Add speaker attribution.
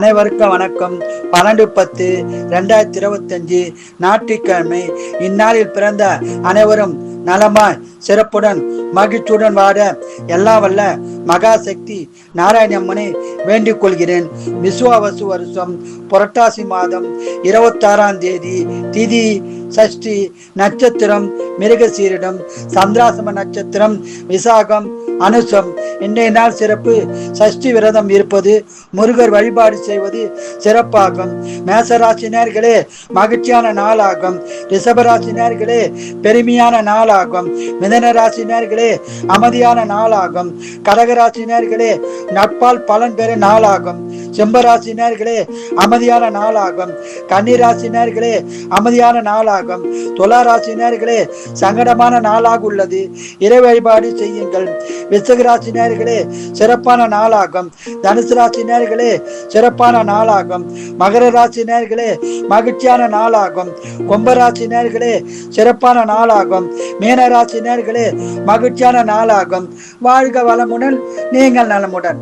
Speaker 1: அனைவருக்கும் வணக்கம். 12/10/2025 ஞாயிற்றுக்கிழமை. இந்நாளில் பிறந்த அனைவரும் நலமாய் சிறப்புடன் மகிழ்ச்சியுடன் வாட எல்லா வல்ல மகாசக்தி நாராயணம்மனை வேண்டிக் கொள்கிறேன். விசுவாவசு வருஷம் புரட்டாசி மாதம் 26ஆம் தேதி, திதி சஷ்டி, நட்சத்திரம் மிருகசீரிடம், சந்திராசம நட்சத்திரம் விசாகம், அனுசம். இன்றைய நாள் சிறப்பு. சஷ்டி விரதம் இருப்பது, முருகர் வழிபாடு செய்வது சிறப்பாகும். மேசராசினியர்களே மகிழ்ச்சியான நாளாகும். ரிஷபராசினியர்களே பெருமையான நாளாகும். மிதன ராசினியர்களே அமைதியான நாளாகும். கடகராசினியர்களே நட்பால் பலன் பெற நாளாகும். சிம்மராசினியர்களே அமைதியான நாளாகும். கன்னிராசினியர்களே அமைதியான நாளாகும். துளாராசினியர்களே சங்கடமான நாளாக உள்ளது. இறை வழிபாடு செய்யுங்கள். விருச்சிகராசினியர்களே சிறப்பான நாளாகும். தனுசு ராசினியர்களே சிறப்பான நாளாகும். மகர ராசினியர்களே மகிழ்ச்சியான நாளாகும். கும்பராசினியர்களே சிறப்பான நாளாகும். மீன ராசினியர்களே மகிழ்ச்சியான நாளாகும். வாழ்க வளமுடன், நீங்கள் நலமுடன்.